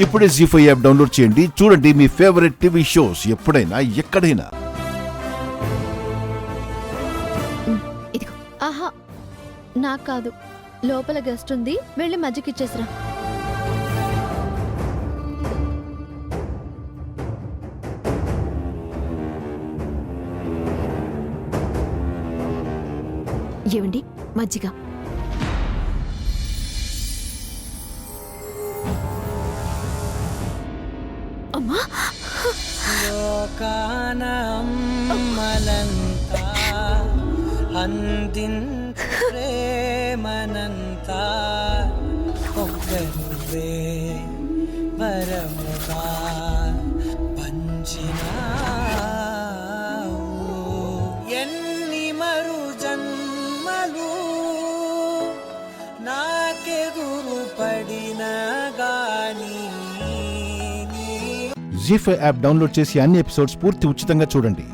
ఇప్పుడే జీ5 app download చేయండి. చూడండి మీ ఫేవరెట్ టీవీ షోస్ ఎప్పుడైనా ఎక్కడైనా. ఇదిగో. ఆహా, నాకు కాదు, లోపల గెస్ట్ ఉంది, వెళ్ళి మజ్జిగ ఇచ్చేసిరా. ఏవండి మజ్జిగ. అమ్మా, లోకానమ్మలంతా అందించు ప్రేమనంతా ఒక్కరువే వరముగా పంచినావు. ఎన్ని మరు జన్మలు నాకెదురు పడిన గాని జీ5 యాప్ డౌన్లోడ్ చేసి అన్ని ఎపిసోడ్స్ పూర్తి ఉచితంగా చూడండి.